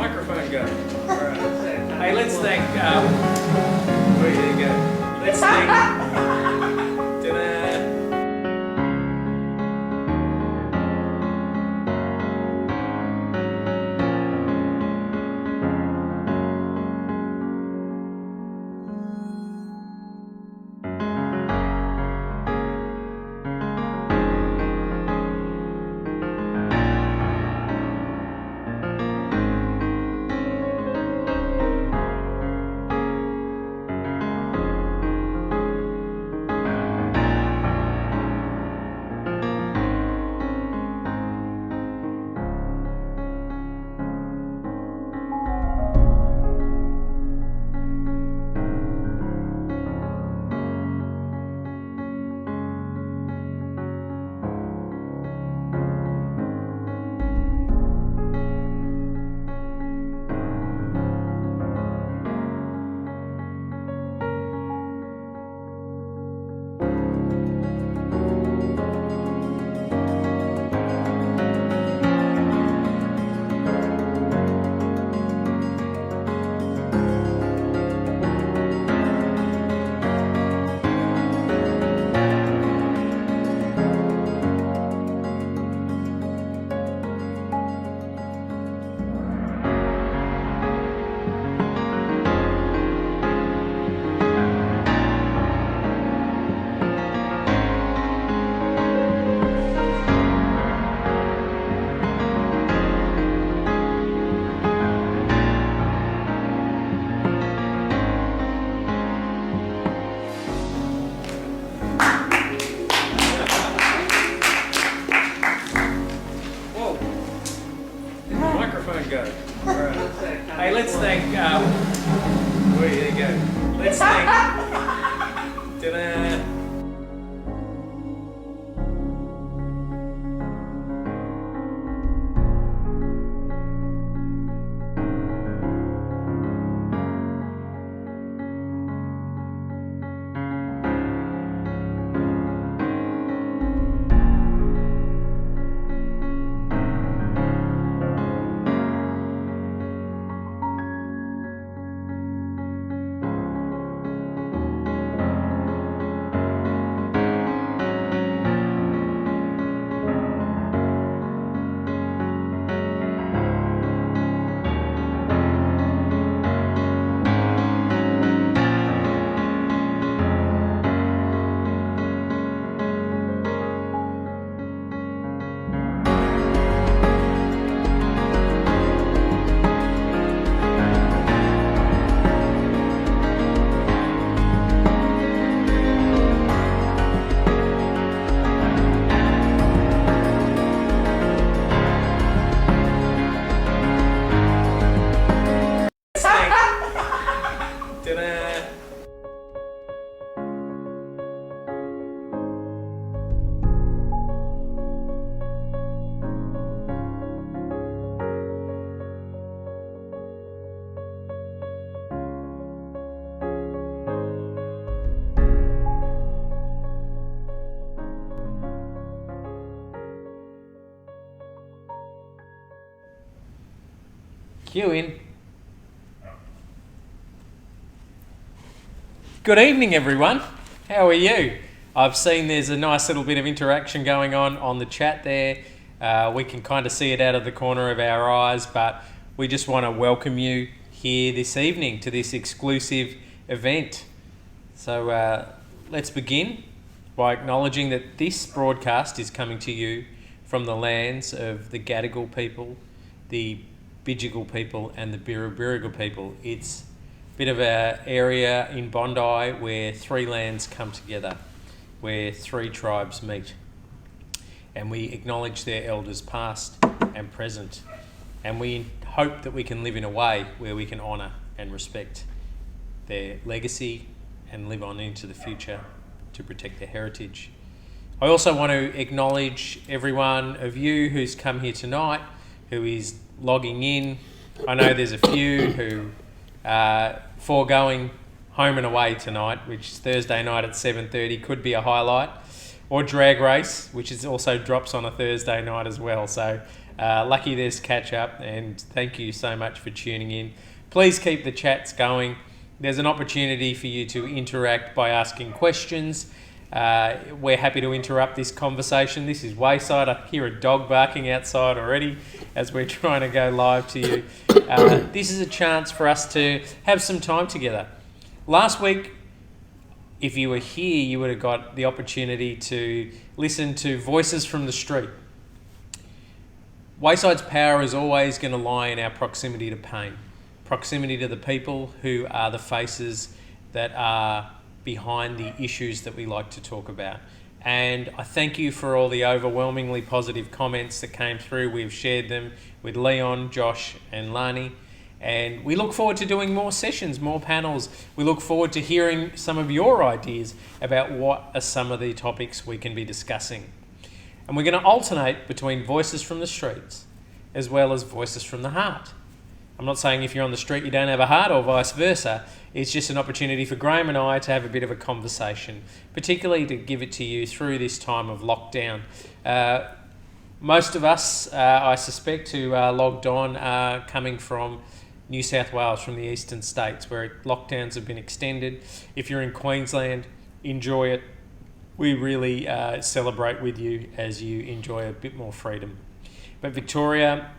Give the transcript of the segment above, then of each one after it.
microphone go? All right. Hey, let's thank. There you go. Let's thank. Ta-da. Go. All right. Hey, let's thank. There you go. Let's thank. Ta-da. Cue in. Good evening, everyone. How are you? I've seen there's a nice little bit of interaction going on the chat there. We can kind of see it out of the corner of our eyes, but we just want to welcome you here this evening to this exclusive event. So let's begin by acknowledging that this broadcast is coming to you from the lands of the Gadigal people, the Bidjigal people and the Birrabirragal people. It's a bit of an area in Bondi where three lands come together, where three tribes meet. And we acknowledge their elders past and present. And we hope that we can live in a way where we can honour and respect their legacy and live on into the future to protect their heritage. I also want to acknowledge every one of you who's come here tonight, who is logging in. I know there's a few who are foregoing home and away tonight, which is Thursday night at 7:30, could be a highlight, or drag race, which is also drops on a Thursday night as well. So Lucky there's catch up, and thank you so much for tuning in. Please keep the chats going. There's an opportunity for you to interact by asking questions. We're happy to interrupt this conversation. This is Wayside. I hear a dog barking outside already as we're trying to go live to you. This is a chance for us to have some time together. Last week, if you were here, you would have got the opportunity to listen to Voices from the Street. Wayside's power is always going to lie in our proximity to pain. Proximity to the people who are the faces that are behind the issues that we like to talk about. And I thank you for all the overwhelmingly positive comments that came through. We've shared them with Leon, Josh and Lani. And we look forward to doing more sessions, more panels. We look forward to hearing some of your ideas about what are some of the topics we can be discussing. And we're going to alternate between Voices from the Streets as well as Voices from the Heart. I'm not saying if you're on the street you don't have a heart or vice versa. It's just an opportunity for Graham and I to have a bit of a conversation, particularly to give it to you through this time of lockdown. Most of us, I suspect, who are logged on are coming from New South Wales, from the eastern states, where lockdowns have been extended. If you're in Queensland, enjoy it. We really celebrate with you as you enjoy a bit more freedom. But Victoria,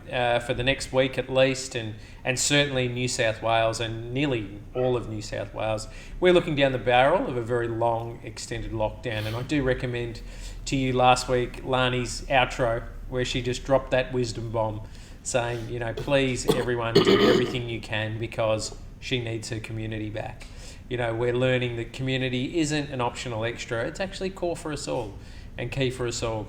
for the next week at least, and certainly New South Wales and nearly all of New South Wales, we're looking down the barrel of a very long, extended lockdown. And I do recommend to you last week Lani's outro, where she just dropped that wisdom bomb, saying, please everyone do everything you can because she needs her community back. We're learning that community isn't an optional extra. It's actually core for us all and key for us all.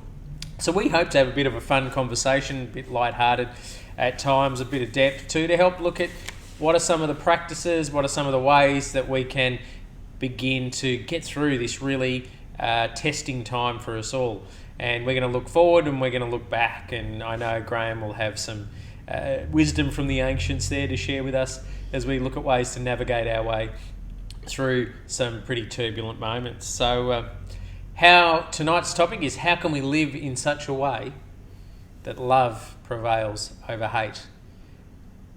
So we hope to have a bit of a fun conversation, a bit lighthearted at times, a bit of depth too, to help look at what are some of the practices, what are some of the ways that we can begin to get through this really testing time for us all. And we're going to look forward and we're going to look back. And I know Graham will have some wisdom from the ancients there to share with us as we look at ways to navigate our way through some pretty turbulent moments. So tonight's topic is how can we live in such a way that love prevails over hate?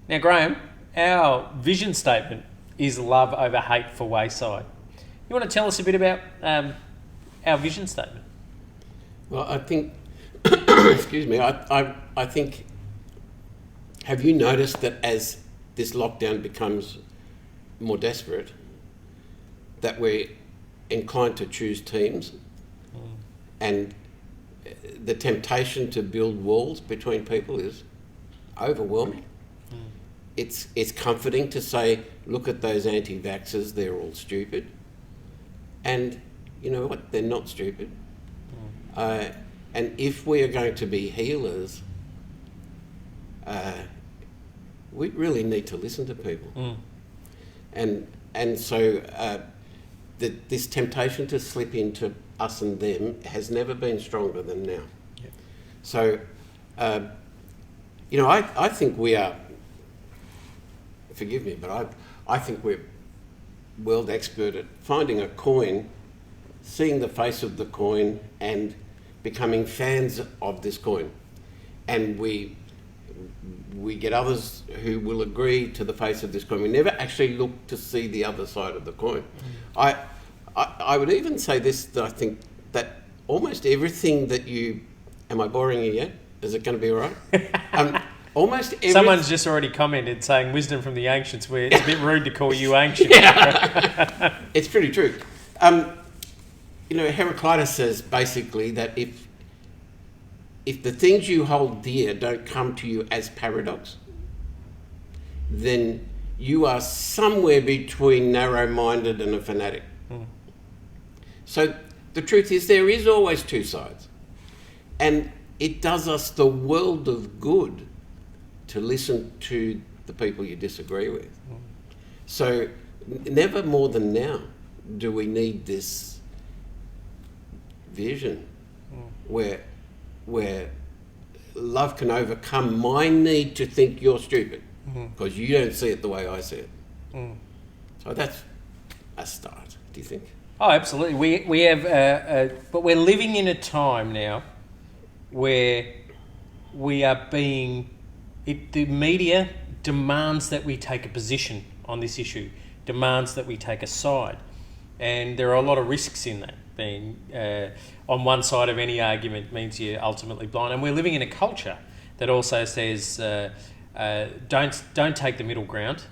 Now, Graham, our vision statement is love over hate for Wayside. You want to tell us a bit about our vision statement? Well, I think, excuse me, I think, have you noticed that as this lockdown becomes more desperate, that we're inclined to choose teams, and the temptation to build walls between people is overwhelming. It's comforting to say, look at those anti-vaxxers, they're all stupid. And you know what? They're not stupid. And if we are going to be healers, we really need to listen to people. And so this temptation to slip into us and them has never been stronger than now. Yep. So, I think we are, forgive me, but I think we're world expert at finding a coin, seeing the face of the coin and becoming fans of this coin. And we get others who will agree to the face of this coin. We never actually look to see the other side of the coin. I would even say this, that I think that almost everything that you... Am I boring you yet? Is it going to be all right? Almost every... Someone's just already commented saying wisdom from the ancients, where it's a bit rude to call you ancient. It's pretty true. Heraclitus says basically that if the things you hold dear don't come to you as paradox, then you are somewhere between narrow-minded and a fanatic. So the truth is there is always two sides. And it does us the world of good to listen to the people you disagree with. So never more than now do we need this vision where love can overcome my need to think you're stupid because you don't see it the way I see it. So that's a start, do you think? Oh, absolutely. We have, but we're living in a time now where we are being... the media demands that we take a position on this issue, demands that we take a side. And there are a lot of risks in that. Being on one side of any argument means you're ultimately blind. And we're living in a culture that also says, don't take the middle ground.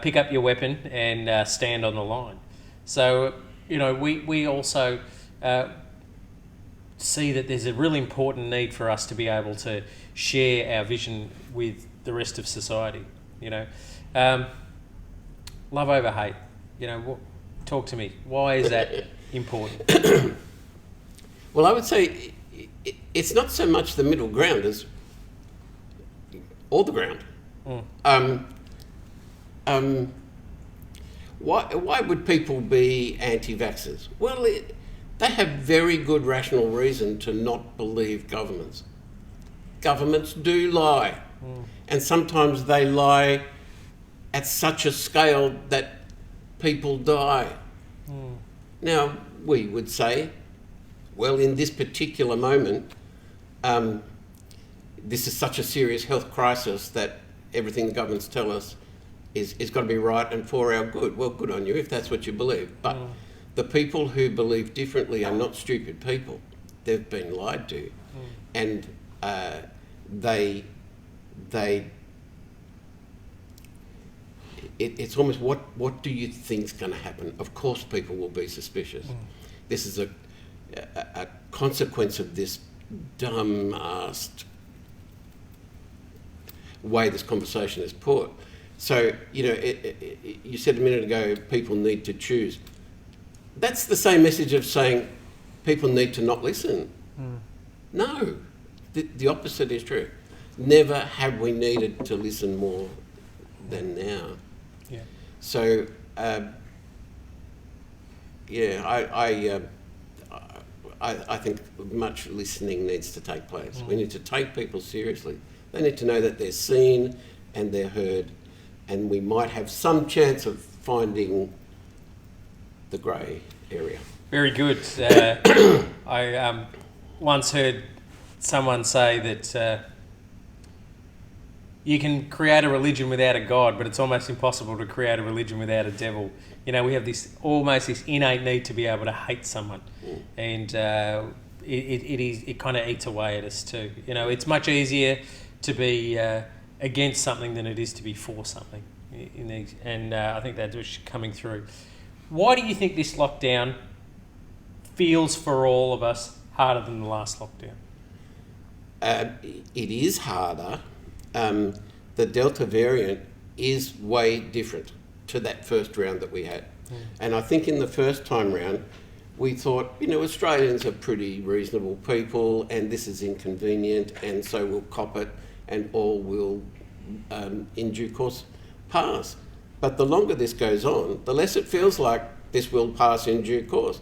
Pick up your weapon and stand on the line. So, we also see that there's a really important need for us to be able to share our vision with the rest of society. Love over hate. Talk to me. Why is that important? Well, I would say it's not so much the middle ground as all the ground. Why would people be anti-vaxxers? Well, they have very good rational reason to not believe governments. Governments do lie. And sometimes they lie at such a scale that people die. Now, we would say, well, in this particular moment, this is such a serious health crisis that everything the governments tell us is got to be right and for our good. Well, good on you if that's what you believe. But the people who believe differently are not stupid people. They've been lied to. And it's almost, what do you think's going to happen? Of course people will be suspicious. This is a consequence of this dumb-assed way this conversation is put. So, you said a minute ago, people need to choose. That's the same message of saying people need to not listen. No, the opposite is true. Never have we needed to listen more than now. Yeah. So, I think much listening needs to take place. We need to take people seriously. They need to know that they're seen and they're heard, and we might have some chance of finding the grey area. Very good. I once heard someone say that you can create a religion without a God, but it's almost impossible to create a religion without a devil. We have this innate need to be able to hate someone, and it kind of eats away at us too. It's much easier to be against something than it is to be for something, and I think that's coming through. Why do you think this lockdown feels for all of us harder than the last lockdown? It is harder. The Delta variant is way different to that first round that we had. And I think in the first time round, we thought, Australians are pretty reasonable people and this is inconvenient, and so we'll cop it and all will, in due course, pass. But the longer this goes on, the less it feels like this will pass in due course.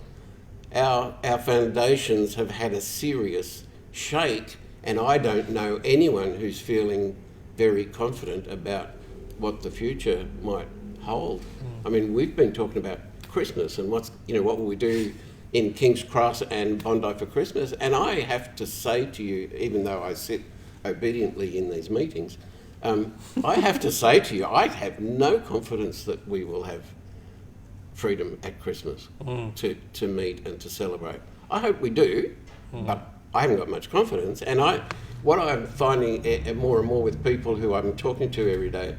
Our foundations have had a serious shake, and I don't know anyone who's feeling very confident about what the future might hold. I mean, we've been talking about Christmas and what will we do in King's Cross and Bondi for Christmas, and I have to say to you, even though I sit obediently in these meetings, I have to say to you, I have no confidence that we will have freedom at Christmas to meet and to celebrate. I hope we do, but I haven't got much confidence. And what I'm finding more and more with people who I'm talking to every day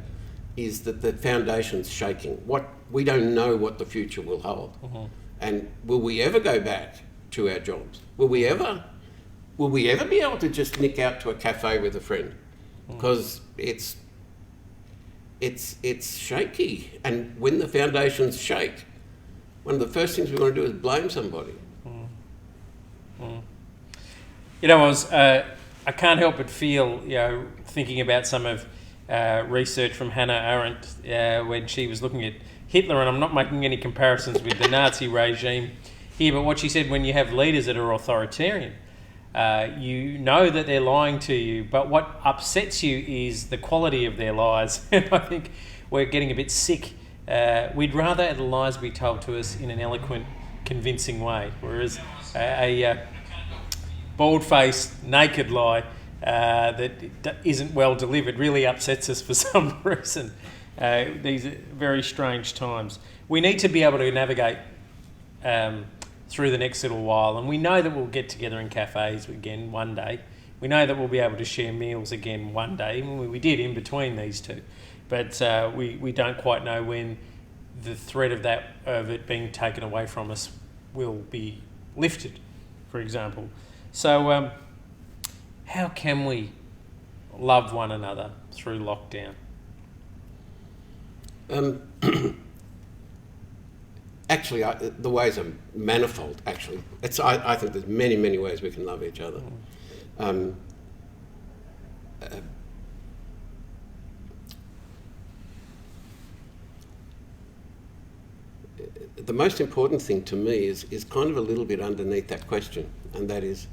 is that the foundation's shaking. We don't know what the future will hold. And will we ever go back to our jobs? Will we ever be able to just nick out to a cafe with a friend? Because it's shaky, and when the foundations shake, one of the first things we want to do is blame somebody. I can't help but feel, thinking about some of research from Hannah Arendt when she was looking at Hitler, and I'm not making any comparisons with the Nazi regime here, but what she said, when you have leaders that are authoritarian, you know that they're lying to you, but what upsets you is the quality of their lies. And I think we're getting a bit sick. We'd rather the lies be told to us in an eloquent, convincing way, whereas a bald-faced, naked lie that isn't well delivered really upsets us for some reason. These are very strange times. We need to be able to navigate through the next little while, and we know that we'll get together in cafes again one day. We know that we'll be able to share meals again one day. We did in between these two, but we don't quite know when the threat of it being taken away from us will be lifted, for example. So how can we love one another through lockdown? Actually, the ways are manifold. Actually, I think there's many, many ways we can love each other. The most important thing to me is kind of a little bit underneath that question, and that is,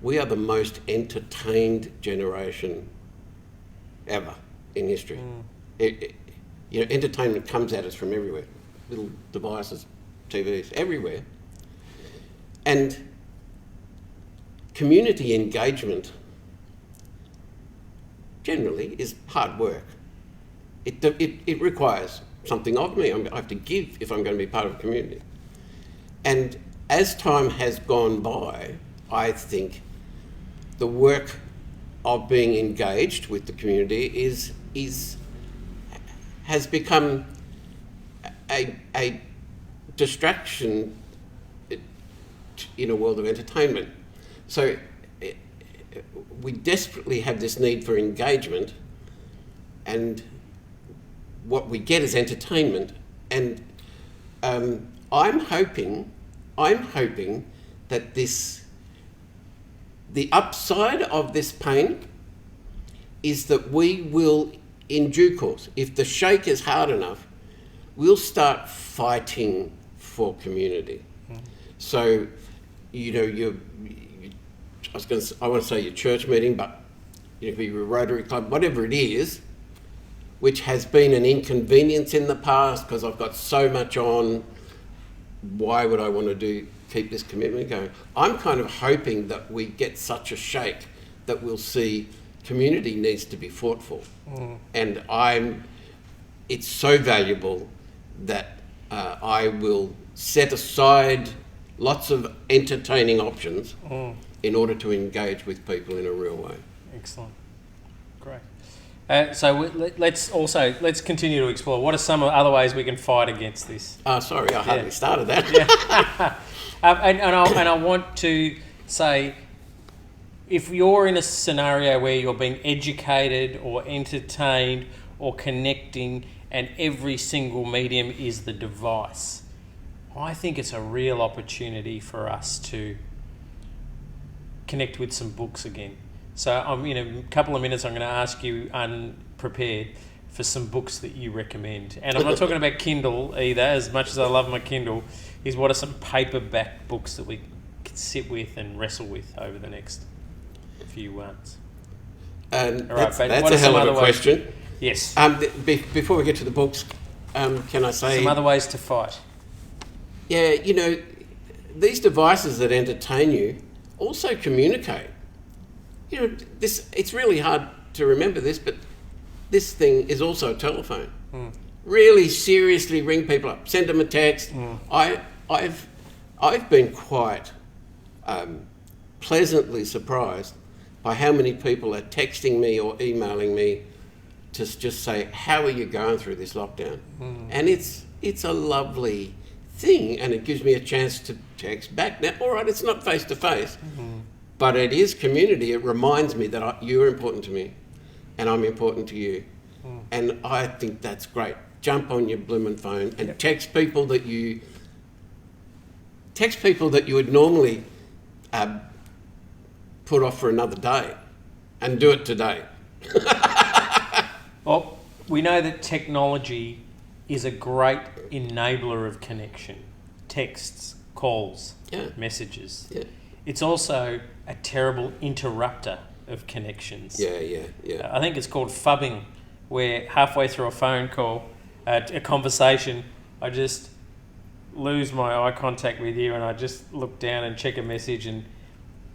we are the most entertained generation ever in history. Entertainment comes at us from everywhere. Little devices, TVs, everywhere. And community engagement generally is hard work. It requires something of me. I have to give if I'm going to be part of a community. And as time has gone by, I think the work of being engaged with the community has become a distraction in a world of entertainment. So we desperately have this need for engagement, and what we get is entertainment. And I'm hoping that the upside of this pain is that we will, in due course, if the shake is hard enough, we'll start fighting for community. So, I want to say your church meeting, but it could be your Rotary Club, whatever it is, which has been an inconvenience in the past because I've got so much on. Why would I want to keep this commitment going? I'm kind of hoping that we get such a shake that we'll see community needs to be fought for. And it's so valuable that I will set aside lots of entertaining options in order to engage with people in a real way. Excellent. Great. So let's continue to explore. What are some other ways we can fight against this? Sorry, I hardly started that. Yeah. And I want to say, if you're in a scenario where you're being educated or entertained or connecting, and every single medium is the device, I think it's a real opportunity for us to connect with some books again. So in a couple of minutes, I'm going to ask you, unprepared, for some books that you recommend. And I'm not talking about Kindle either, as much as I love my Kindle, is what are some paperback books that we can sit with and wrestle with over the next few months? That's a hell of a question. Yes. Before we get to the books, can I say... Some other ways to fight. Yeah, these devices that entertain you also communicate. It's really hard to remember this, but this thing is also a telephone. Really seriously ring people up, send them a text. I've been quite pleasantly surprised by how many people are texting me or emailing me to just say, how are you going through this lockdown? And it's a lovely thing, and it gives me a chance to text back. Now, all right, it's not face to face, but it is community. It reminds me that you're important to me and I'm important to you. And I think that's great. Jump on your blooming phone and text people that you would normally put off for another day, and do it today. Well, we know that technology is a great enabler of connection. Texts, calls, messages. Yeah. It's also a terrible interrupter of connections. Yeah. I think it's called phubbing, where halfway through a phone call, a conversation, I just lose my eye contact with you and I just look down and check a message, and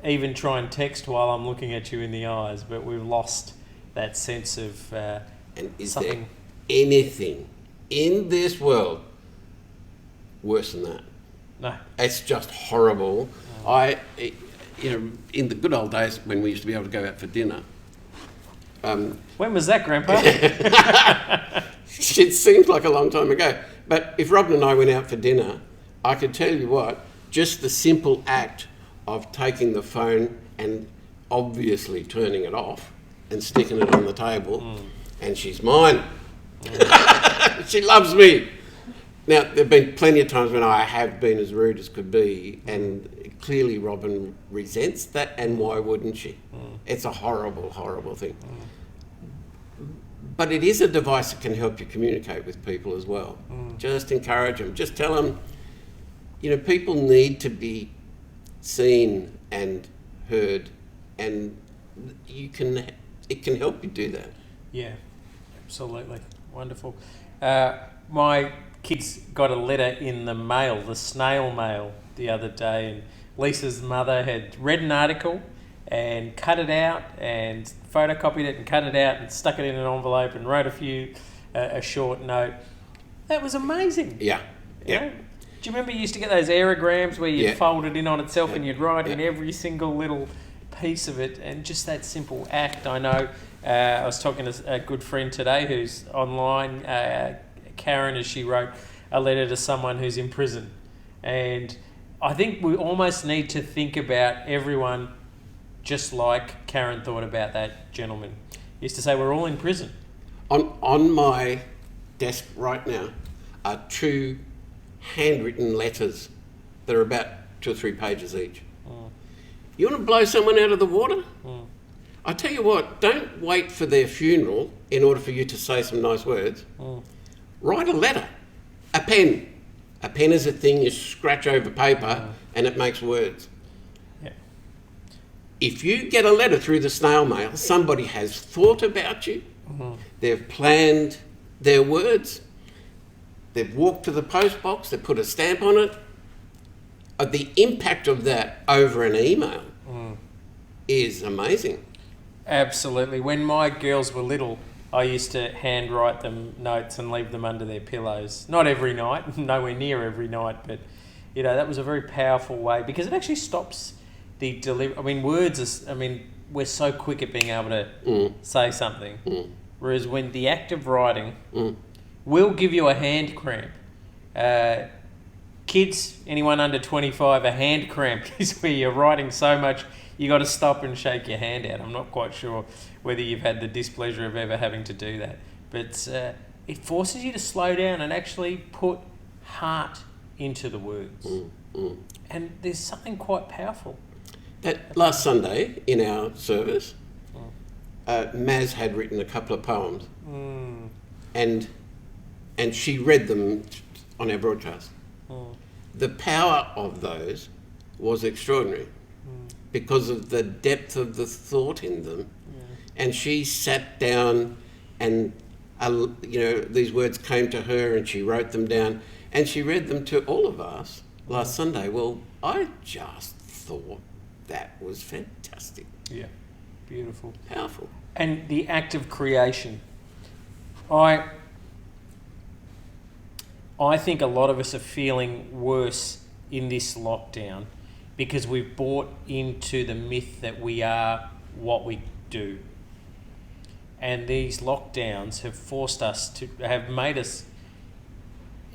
even try and text while I'm looking at you in the eyes, but we've lost that sense of And is something. there anything in this world worse than that? No. It's just horrible. In the good old days when we used to be able to go out for dinner. When was that, Grandpa? It seems like a long time ago. But if Robin and I went out for dinner, I could tell you what, just the simple act of taking the phone and obviously turning it off and sticking it on the table, and she's mine. She loves me. Now, there have been plenty of times when I have been as rude as could be, and clearly Robin resents that, and why wouldn't she? It's a horrible, horrible thing. But it is a device that can help you communicate with people as well. Just encourage them. Just tell them, people need to be seen and heard, and it can help you do that. Yeah, absolutely. Wonderful. My kids got a letter in the mail, the snail mail, the other day, and Lisa's mother had read an article and cut it out and photocopied it and cut it out and stuck it in an envelope and wrote a short note. That was amazing. Yeah. You know? Do you remember you used to get those aerograms where you'd fold it in on itself and you'd write in every single little piece of it, and just that simple act. I know I was talking to a good friend today who's online, Karen, as she wrote a letter to someone who's in prison. And I think we almost need to think about everyone just like Karen thought about that gentleman. He used to say, we're all in prison. On my desk right now are 2 handwritten letters that are about 2 or 3 pages each. You want to blow someone out of the water? I tell you what, don't wait for their funeral in order for you to say some nice words. Write a letter. A pen. A pen is a thing you scratch over paper and it makes words. Yeah. If you get a letter through the snail mail, somebody has thought about you. They've planned their words. They've walked to the post box. They've put a stamp on it. The impact of that over an email is amazing. Absolutely. When my girls were little, I used to handwrite them notes and leave them under their pillows. Not every night, nowhere near every night, but that was a very powerful way because it actually stops the delivery. I mean, we're so quick at being able to say something, whereas when the act of writing will give you a hand cramp. Kids, anyone under 25, a hand cramp is where you're writing so much you got to stop and shake your hand out. I'm not quite sure whether you've had the displeasure of ever having to do that, but it forces you to slow down and actually put heart into the words. And there's something quite powerful. That last Sunday in our service, Maz had written a couple of poems, and she read them on our broadcast. The power of those was extraordinary because of the depth of the thought in them. And she sat down and, these words came to her and she wrote them down and she read them to all of us last Sunday. Well, I just thought that was fantastic. Yeah, beautiful. Powerful. And the act of creation. I think a lot of us are feeling worse in this lockdown because we've bought into the myth that we are what we do. And these lockdowns have made us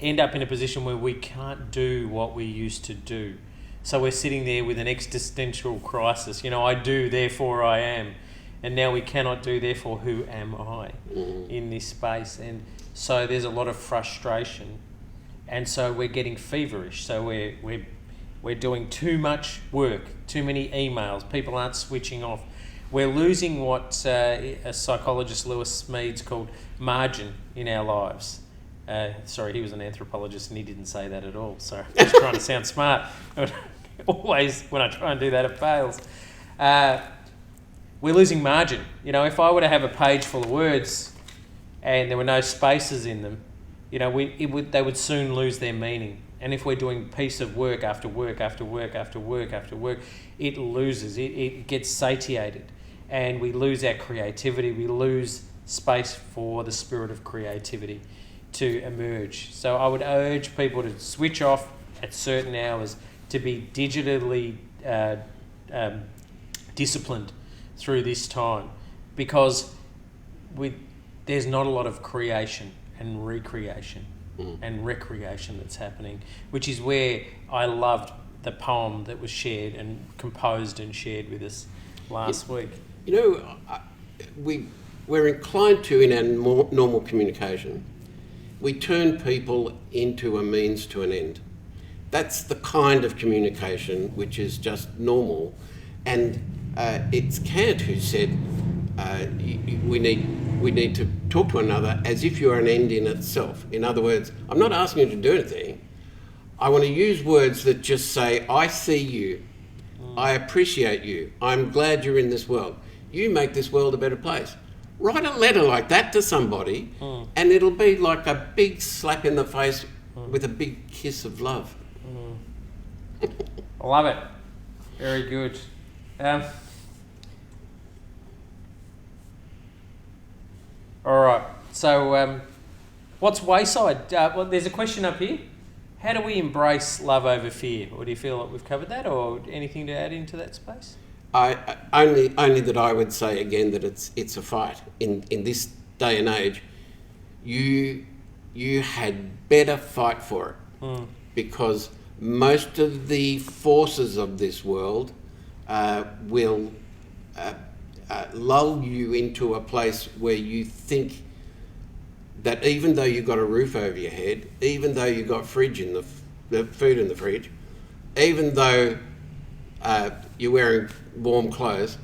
end up in a position where we can't do what we used to do. So we're sitting there with an existential crisis. I do, therefore I am. And now we cannot do, therefore who am I in this space? And so there's a lot of frustration. And so we're getting feverish. So we're doing too much work, too many emails. People aren't switching off. We're losing what a psychologist, Lewis Smedes, called margin in our lives. Sorry, he was an anthropologist and he didn't say that at all. Sorry, I'm just trying to sound smart. Always, when I try and do that, it fails. We're losing margin. If I were to have a page full of words and there were no spaces in them, they would soon lose their meaning And if we're doing piece of work after work after work after work after work, it loses, it gets satiated, and we lose our creativity, we lose space for the spirit of creativity to emerge. So I would urge people to switch off at certain hours, to be digitally disciplined through this time, because there's not a lot of creation and recreation and recreation that's happening, which is where I loved the poem that was shared and composed and shared with us last week. You know, we're inclined to, in our normal communication, we turn people into a means to an end. That's the kind of communication which is just normal. And it's Kant who said we need to talk to one another as if you're an end in itself. In other words, I'm not asking you to do anything. I want to use words that just say, I see you, I appreciate you, I'm glad you're in this world. You make this world a better place. Write a letter like that to somebody, and it'll be like a big slap in the face with a big kiss of love. I love it. Very good. All right. So, what's Wayside? Well, there's a question up here. How do we embrace love over fear? Or do you feel like we've covered that, or anything to add into that space? Only that I would say again that it's a fight in this day and age. You had better fight for it, because most of the forces of this world will lull you into a place where you think that even though you've got a roof over your head, even though you've got food in the fridge, even though you're wearing warm clothes,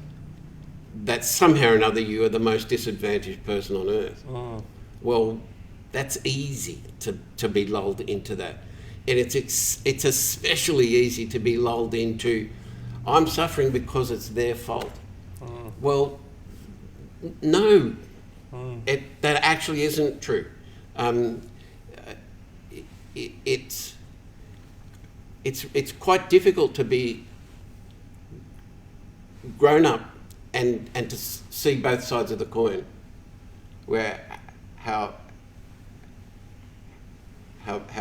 that somehow or another you are the most disadvantaged person on earth. Well, that's easy to be lulled into that. And it's especially easy to be lulled into, I'm suffering because it's their fault. Well, no, that actually isn't true. It's quite difficult to be grown up and to see both sides of the coin, where how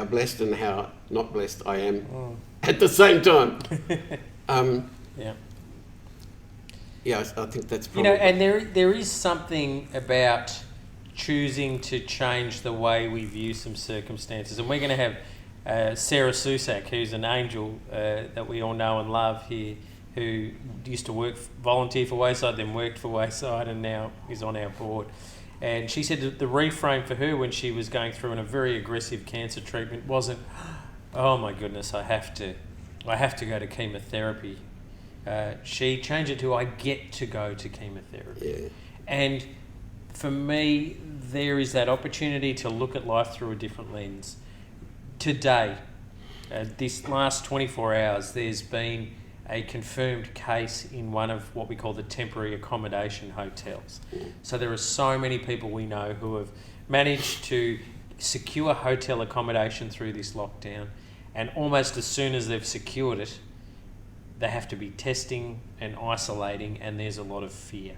blessed and how not blessed I am at the same time. Yeah, I think that's probably... and there is something about choosing to change the way we view some circumstances. And we're going to have Sarah Susak, who's an angel that we all know and love here, who used to volunteer for Wayside, then worked for Wayside, and now is on our board. And she said that the reframe for her when she was going through a very aggressive cancer treatment wasn't, oh my goodness, I have to go to chemotherapy. She changed it to, I get to go to chemotherapy. Yeah. And for me, there is that opportunity to look at life through a different lens. Today, this last 24 hours, there's been a confirmed case in one of what we call the temporary accommodation hotels. So there are so many people we know who have managed to secure hotel accommodation through this lockdown, and almost as soon as they've secured it, they have to be testing and isolating, and there's a lot of fear.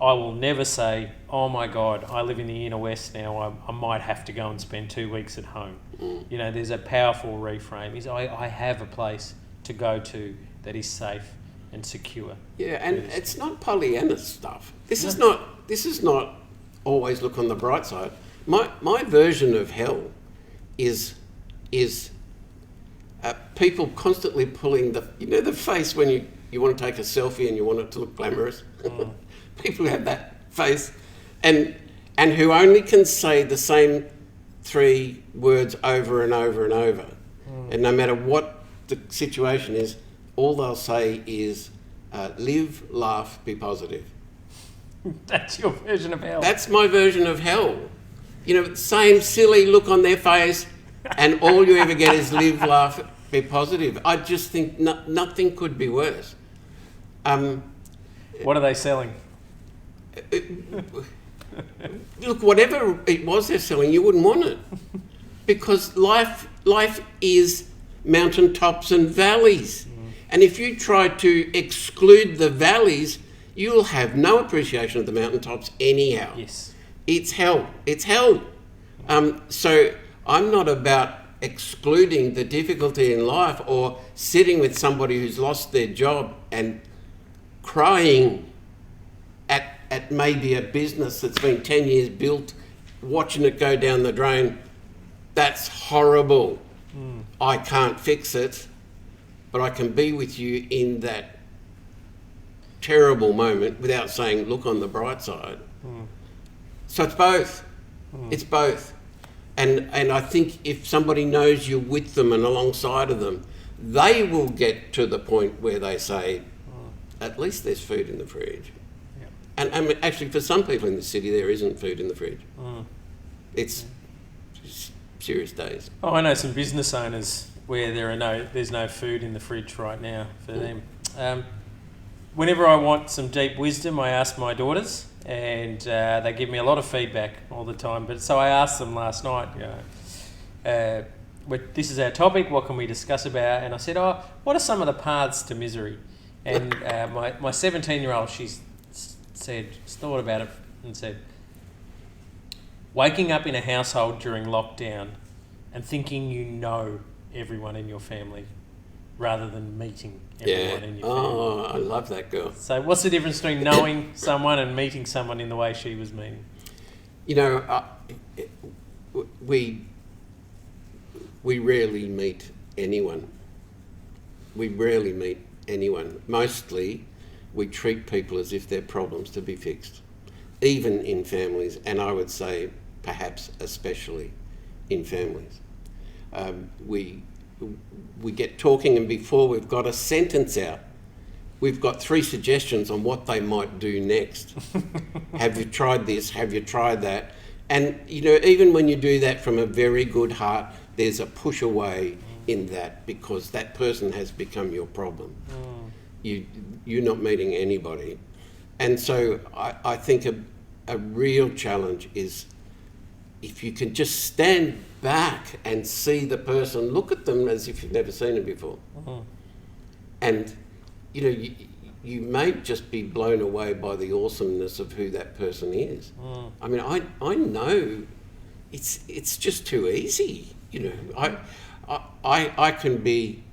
I will never say, oh my God, I live in the inner west now, I might have to go and spend 2 weeks at home. You know, there's a powerful reframe. I have a place to go to that is safe and secure. Yeah, and it's not Pollyanna stuff. This is not always look on the bright side. My version of hell is people constantly pulling the face when you want to take a selfie and you want it to look glamorous. People who have that face and who only can say the same 3 words over and over and over. And no matter what the situation is, all they'll say is live, laugh, be positive. That's your version of hell. That's my version of hell. Same silly look on their face, and all you ever get is live, laugh, be positive. I just think nothing could be worse. What are they selling? Look, whatever it was they're selling, you wouldn't want it. Because life Life is mountaintops and valleys. And if you try to exclude the valleys, you'll have no appreciation of the mountaintops anyhow. Yes. It's hell. It's hell. So I'm not about excluding the difficulty in life or sitting with somebody who's lost their job and crying at maybe a business that's been 10 years built, watching it go down the drain. That's horrible. I can't fix it, but I can be with you in that terrible moment without saying, look on the bright side. So it's both. It's both. And I think if somebody knows you're with them and alongside of them, they will get to the point where they say, at least there's food in the fridge. Yep. And I mean, actually, for some people in the city, there isn't food in the fridge. It's serious days. Oh, I know some business owners where there's no food in the fridge right now for them. Whenever I want some deep wisdom, I ask my daughters, and they give me a lot of feedback all the time. But so I asked them last night, this is our topic, what can we discuss about? And I said, what are some of the paths to misery? And my 17-year-old, she's thought about it and said, waking up in a household during lockdown and thinking you know everyone in your family rather than meeting everyone in your family. Oh, I love that girl. So what's the difference between knowing someone and meeting someone in the way she was meeting? You know, we rarely meet anyone. We rarely meet anyone. Mostly, we treat people as if they're problems to be fixed, even in families, and I would say perhaps especially in families. We get talking, and before we've got a sentence out, we've got 3 suggestions on what they might do next. Have you tried this? Have you tried that? And, you know, even when you do that from a very good heart, there's a push away in that because that person has become your problem. You're not meeting anybody. And so I think a real challenge is if you can just stand back and see the person, look at them as if you've never seen them before. And, you know, you may just be blown away by the awesomeness of who that person is. I mean, I know it's just too easy. You know, I can be,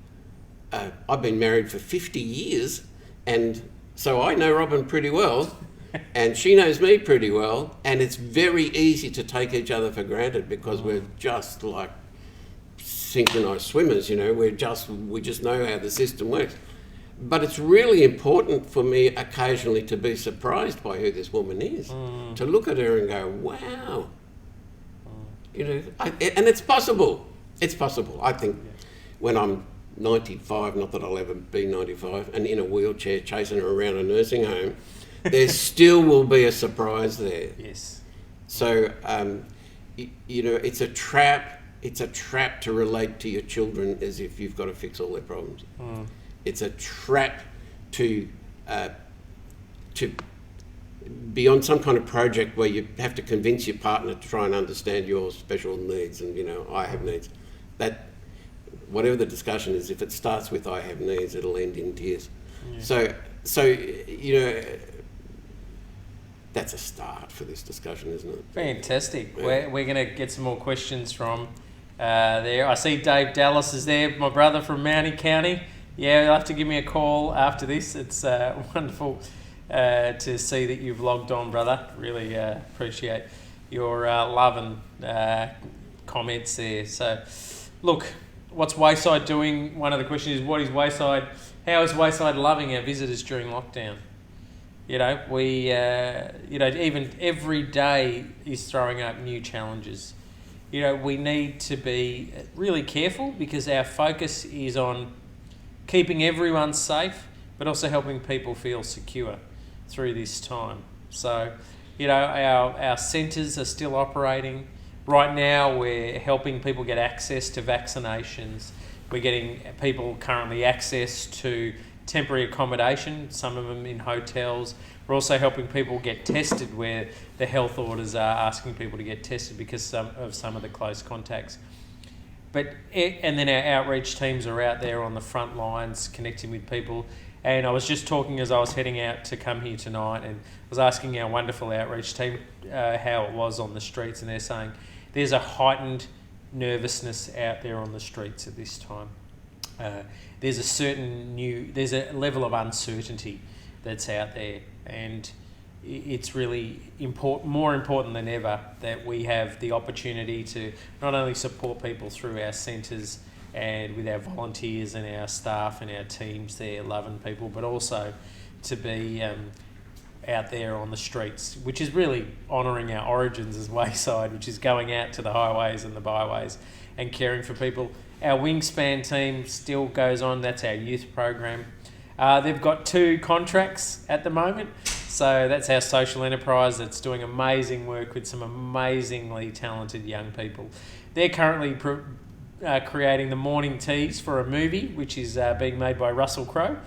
I've been married for 50 years, and so I know Robin pretty well, and she knows me pretty well, and it's very easy to take each other for granted because we're just like synchronized swimmers, you know, we just know how the system works. But it's really important for me occasionally to be surprised by who this woman is, to look at her and go, wow. You know, and it's possible. It's possible. I think when I'm 95, not that I'll ever be 95, and in a wheelchair chasing her around a nursing home, there still will be a surprise there. Yes. So, you know, it's a trap. It's a trap to relate to your children as if you've got to fix all their problems. It's a trap to be on some kind of project where you have to convince your partner to try and understand your special needs, and, you know, I have needs. That, whatever the discussion is, if it starts with I have needs, it'll end in tears. So you know, that's a start for this discussion, isn't it? Fantastic. Yeah. We're going to get some more questions from there. I see Dave Dallas is there, my brother from Mountain County. Yeah, you'll have to give me a call after this. It's wonderful to see that you've logged on, brother. Really appreciate your love and comments there. So, look, what's Wayside doing? One of the questions is, what is Wayside? How is Wayside loving our visitors during lockdown? You know, we, you know, even every day is throwing up new challenges. You know, we need to be really careful because our focus is on keeping everyone safe, but also helping people feel secure through this time. So, you know, our centres are still operating. Right now, we're helping people get access to vaccinations. We're getting people currently access to temporary accommodation, some of them in hotels. We're also helping people get tested where the health orders are asking people to get tested because of some of the close contacts. And then our outreach teams are out there on the front lines connecting with people. And I was just talking as I was heading out to come here tonight, and was asking our wonderful outreach team how it was on the streets, and they're saying there's a heightened nervousness out there on the streets at this time. There's a level of uncertainty that's out there, and it's really more important than ever that we have the opportunity to not only support people through our centres and with our volunteers and our staff and our teams there loving people, but also to be out there on the streets, which is really honouring our origins as Wayside, which is going out to the highways and the byways and caring for people. Our Wingspan team still goes on. That's our youth program. They've got 2 contracts at the moment. So that's our social enterprise that's doing amazing work with some amazingly talented young people. They're currently creating the morning teas for a movie, which is being made by Russell Crowe.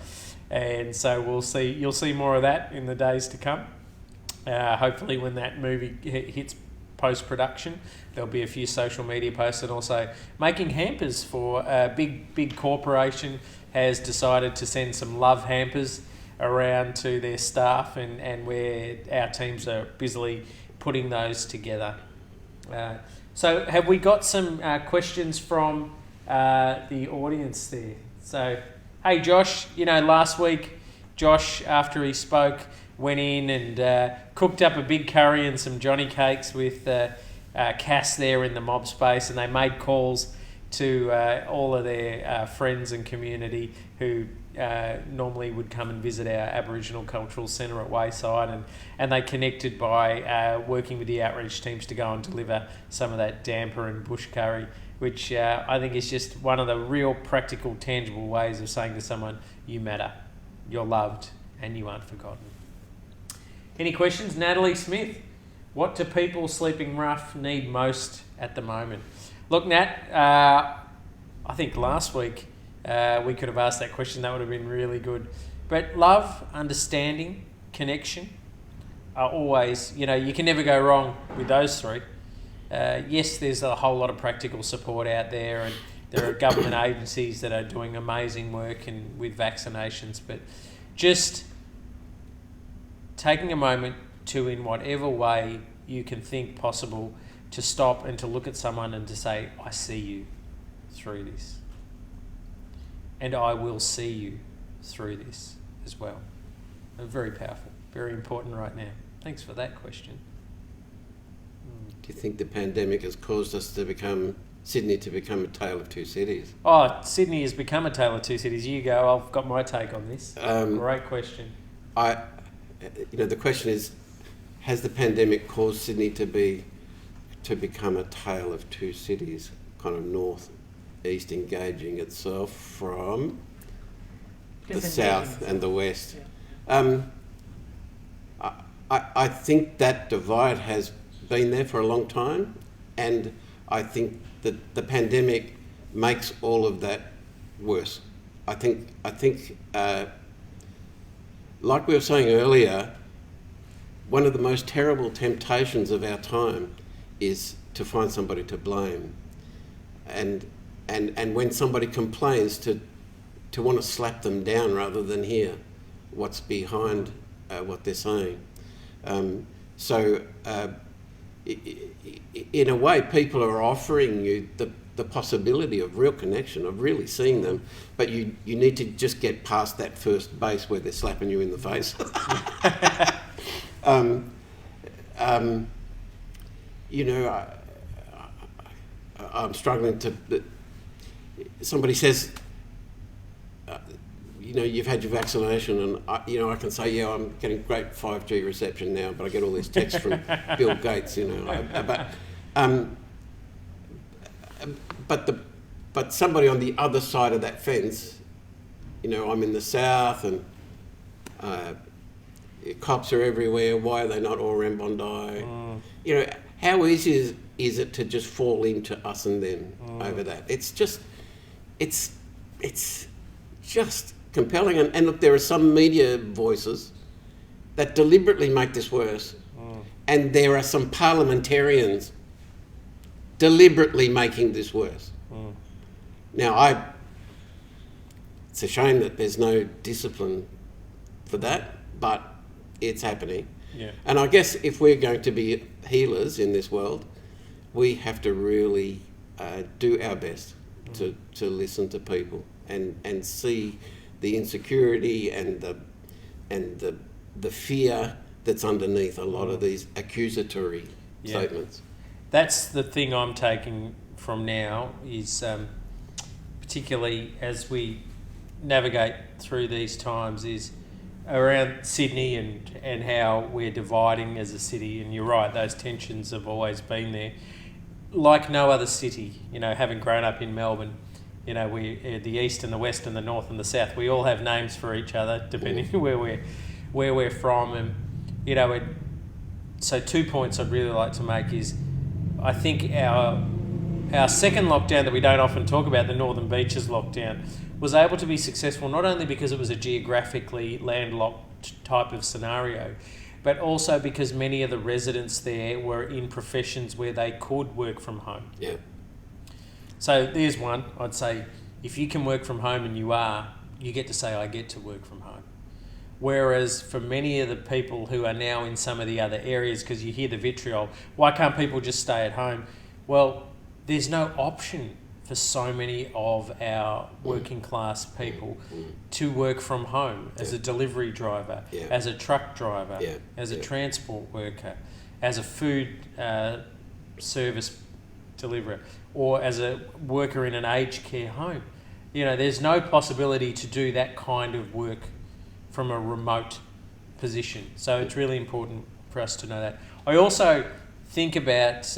And so you'll see more of that in the days to come. Hopefully when that movie hits post-production, there'll be a few social media posts, and also making hampers for a big corporation has decided to send some love hampers around to their staff, and where our teams are busily putting those together. So have we got some questions from the audience there? So, hey Josh, last week Josh, after he spoke, went in and cooked up a big curry and some Johnny cakes with Cass there in the mob space, and they made calls to all of their friends and community who normally would come and visit our Aboriginal Cultural Centre at Wayside, and they connected by working with the outreach teams to go and deliver some of that damper and bush curry, which I think is just one of the real practical, tangible ways of saying to someone, you matter, you're loved, and you aren't forgotten. Any questions? Natalie Smith, what do people sleeping rough need most at the moment? Look, Nat, I think last week we could have asked that question. That would have been really good. But love, understanding, connection are always, you can never go wrong with those 3. Yes, there's a whole lot of practical support out there, and there are government agencies that are doing amazing work with vaccinations, but just taking a moment to, in whatever way you can think possible, to stop and to look at someone and to say, I see you through this. And I will see you through this as well. Very powerful, very important right now. Thanks for that question. Do you think the pandemic has caused Sydney to become a tale of 2 cities? Oh, Sydney has become a tale of 2 cities. You go, I've got my take on this. Great question. The question is, has the pandemic caused Sydney to become a tale of 2 cities, kind of north-east engaging itself from the south and the west? Yeah. I think that divide has been there for a long time, and I think that the pandemic makes all of that worse. I think like we were saying earlier, one of the most terrible temptations of our time is to find somebody to blame, and when somebody complains, to want to slap them down rather than hear what's behind what they're saying. In a way, people are offering you the possibility of real connection, of really seeing them, but you need to just get past that first base where they're slapping you in the face. I'm struggling to... Somebody says, you've had your vaccination, and I can say, yeah, I'm getting great 5G reception now, but I get all these texts from Bill Gates, But somebody on the other side of that fence, I'm in the south, and cops are everywhere. Why are they not all around Bondi? How easy is it to just fall into us and them over that? It's just compelling. And look, there are some media voices that deliberately make this worse, and there are some parliamentarians deliberately making this worse. Now, it's a shame that there's no discipline for that, but it's happening. Yeah. And I guess if we're going to be healers in this world, we have to really do our best to listen to people and see the insecurity and the fear that's underneath a lot of these accusatory statements. That's the thing I'm taking from now is particularly as we navigate through these times is around Sydney and how we're dividing as a city. And you're right, those tensions have always been there. Like no other city, having grown up in Melbourne, we the east and the west and the north and the south, we all have names for each other depending where we're from. And so 2 points I'd really like to make is I think our second lockdown that we don't often talk about, the Northern Beaches lockdown, was able to be successful not only because it was a geographically landlocked type of scenario, but also because many of the residents there were in professions where they could work from home. Yeah. So there's one. I'd say if you can work from home and you get to say, I get to work from home. Whereas for many of the people who are now in some of the other areas, because you hear the vitriol, why can't people just stay at home? Well, there's no option for so many of our working class people to work from home as a delivery driver, as a truck driver, as a transport worker, as a food service deliverer, or as a worker in an aged care home. There's no possibility to do that kind of work from a remote position. So it's really important for us to know that. I also think about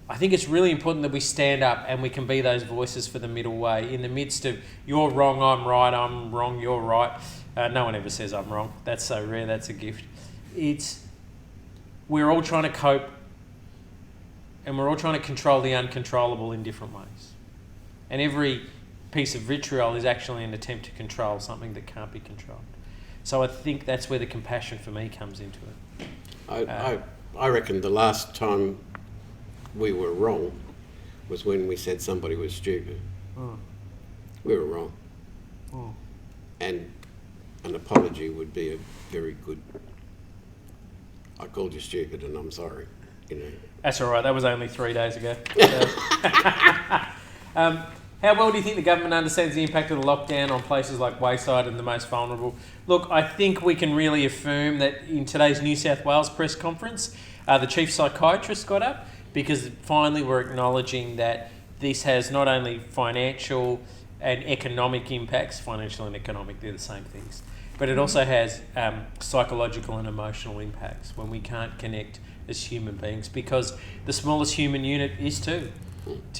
I think it's really important that we stand up and we can be those voices for the middle way in the midst of you're wrong, I'm right, I'm wrong, you're right. No one ever says I'm wrong. That's so rare. That's a gift. We're all trying to cope and we're all trying to control the uncontrollable in different ways. And every piece of vitriol is actually an attempt to control something that can't be controlled. So I think that's where the compassion for me comes into it. I reckon the last time we were wrong was when we said somebody was stupid. We were wrong. And an apology would be a very good... I called you stupid and I'm sorry. That's all right. That was only 3 days ago. How well do you think the government understands the impact of the lockdown on places like Wayside and the most vulnerable? Look, I think we can really affirm that in today's New South Wales press conference, the chief psychiatrist got up because finally we're acknowledging that this has not only financial and economic impacts, financial and economic, they're the same things, but it also has psychological and emotional impacts when we can't connect as human beings, because the smallest human unit is to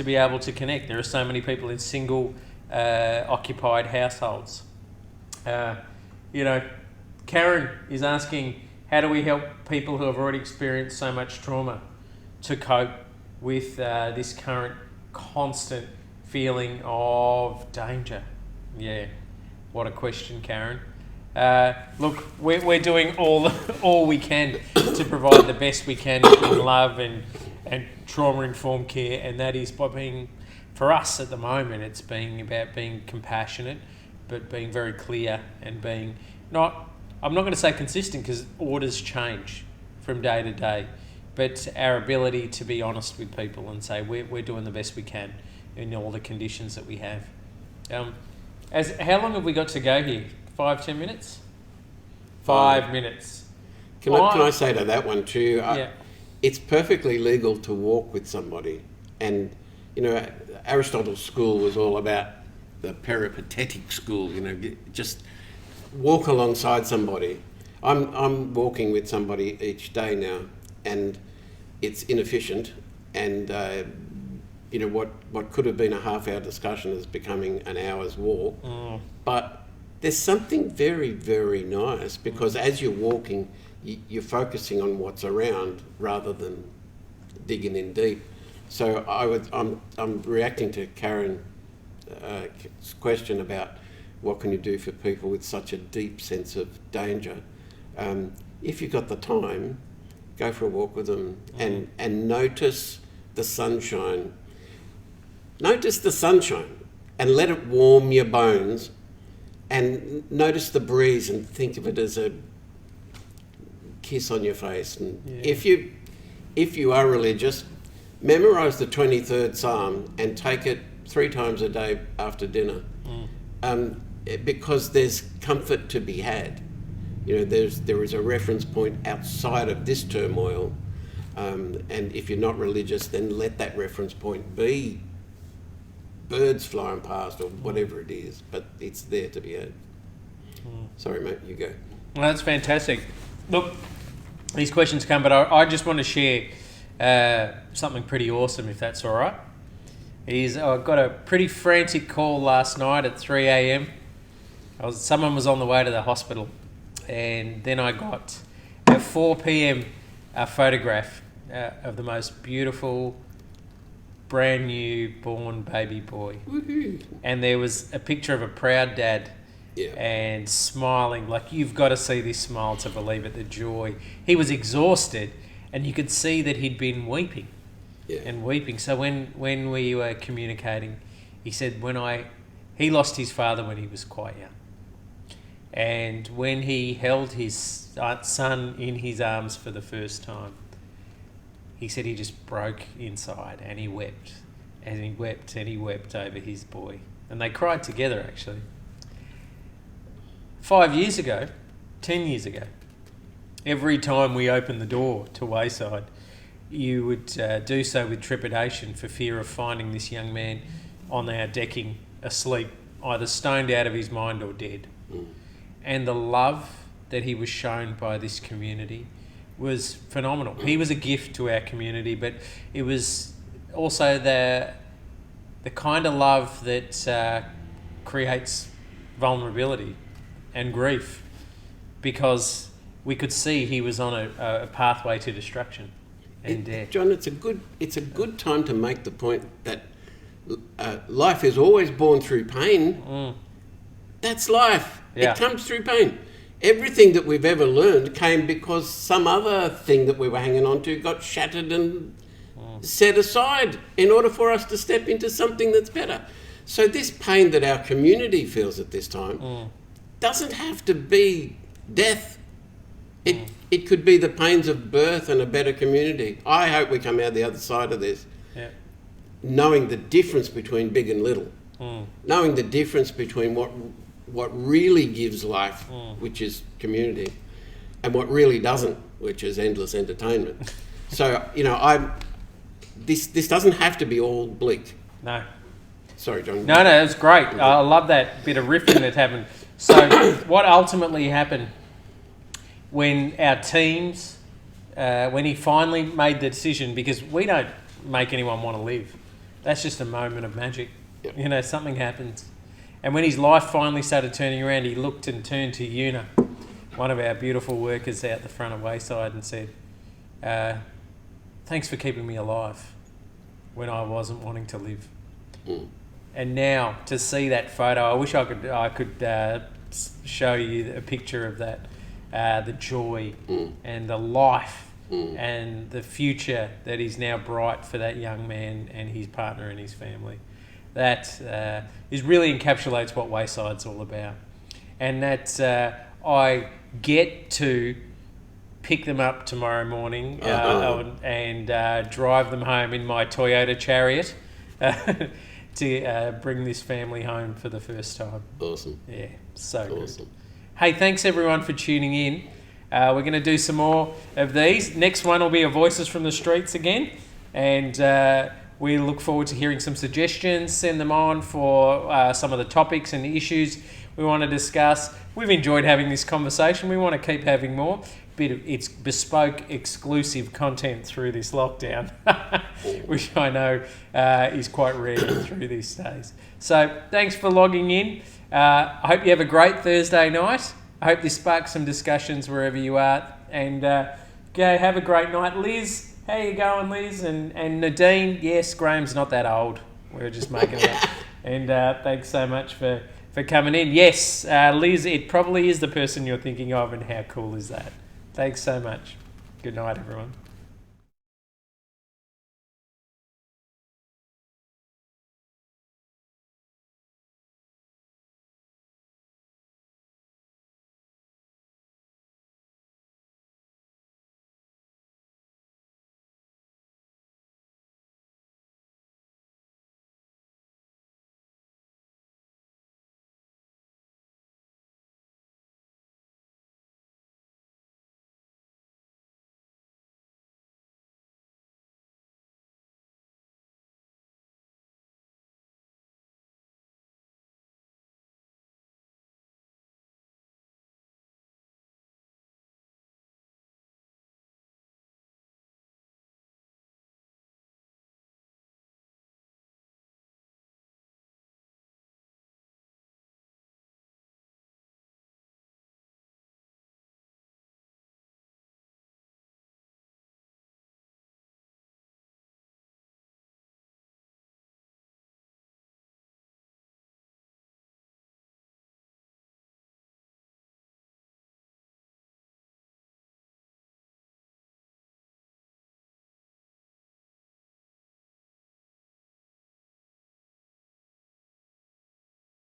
be able to connect. There are so many people in single occupied households. Karen is asking, how do we help people who have already experienced so much trauma to cope with this current constant feeling of danger? Yeah, what a question, Karen. Look, we're doing all we can to provide the best we can in love and trauma-informed care, and that is by being, for us at the moment, it's being about being compassionate, but being very clear and being I'm not going to say consistent because orders change from day to day, but our ability to be honest with people and say we're doing the best we can in all the conditions that we have. How long have we got to go here? 5-10 minutes? 5 minutes. Can I say to that one too? Yeah. It's perfectly legal to walk with somebody, and Aristotle's school was all about the peripatetic school. Just walk alongside somebody. I'm walking with somebody each day now, and it's inefficient, and what could have been a half-hour discussion is becoming an hour's walk. But there's something very, very nice because as you're walking, you're focusing on what's around rather than digging in deep. So I'm reacting to Karen's question about what can you do for people with such a deep sense of danger. If you've got the time, go for a walk with them and notice the sunshine. Notice the sunshine and let it warm your bones, and notice the breeze and think of it as a kiss on your face. And if you are religious, memorize the 23rd Psalm and take it 3 times a day after dinner, because there's comfort to be had. You know, there is a reference point outside of this turmoil, and if you're not religious, then let that reference point be birds flying past or whatever it is, but it's there to be had. Sorry, mate, you go. Well, that's fantastic. Look, these questions come, but I just want to share something pretty awesome, if that's all right. I got a pretty frantic call last night at 3 a.m. Someone was on the way to the hospital, and then I got at 4 p.m. a photograph of the most beautiful, brand new born baby boy. Woohoo. And there was a picture of a proud dad. Yeah. And smiling, like, you've got to see this smile to believe it, the joy. He was exhausted, and you could see that he'd been weeping and weeping. So when we were communicating, he said he lost his father when he was quite young. And when he held his son in his arms for the first time, he said he just broke inside, and he wept, and he wept, and he wept over his boy. And they cried together, actually. 5 years ago, 10 years ago, every time we opened the door to Wayside, you would do so with trepidation for fear of finding this young man on our decking asleep, either stoned out of his mind or dead. And the love that he was shown by this community was phenomenal. He was a gift to our community, but it was also the kind of love that creates vulnerability and grief, because we could see he was on a pathway to destruction and death. John, it's a good time to make the point that life is always born through pain. That's life. Yeah. It comes through pain. Everything that we've ever learned came because some other thing that we were hanging on to got shattered and set aside in order for us to step into something that's better. So this pain that our community feels at this time doesn't have to be death. It could be the pains of birth and a better community. I hope we come out the other side of this knowing the difference between big and little, knowing the difference between what really gives life, which is community, and what really doesn't, which is endless entertainment. So, you know, this doesn't have to be all bleak. No. Sorry, John. No, it was great. I love that bit of riffing that happened. So what ultimately happened when our teams, when he finally made the decision, because we don't make anyone want to live. That's just a moment of magic. Yep. You know, something happens. And when his life finally started turning around, he looked and turned to Una, one of our beautiful workers out the front of Wayside, and said, thanks for keeping me alive when I wasn't wanting to live. And now to see that photo, I wish I could show you a picture of that, the joy and the life and the future that is now bright for that young man and his partner and his family. That is really encapsulates what Wayside's all about. And that I get to pick them up tomorrow morning and drive them home in my Toyota Chariot to bring this family home for the first time. Awesome. Yeah, so awesome. Good. Hey, thanks everyone for tuning in. We're going to do some more of these. Next one will be a Voices from the Streets again. And we look forward to hearing some suggestions. Send them on for some of the topics and the issues we want to discuss. We've enjoyed having this conversation. We want to keep having more. It's bespoke, exclusive content through this lockdown, which I know is quite rare through these days. So thanks for logging in. I hope you have a great Thursday night. I hope this sparks some discussions wherever you are. And go have a great night. Liz, how you going, Liz? And Nadine, yes, Graham's not that old. We're just making it up. And thanks so much for coming in. Yes, Liz, it probably is the person you're thinking of, and how cool is that? Thanks so much. Good night, everyone.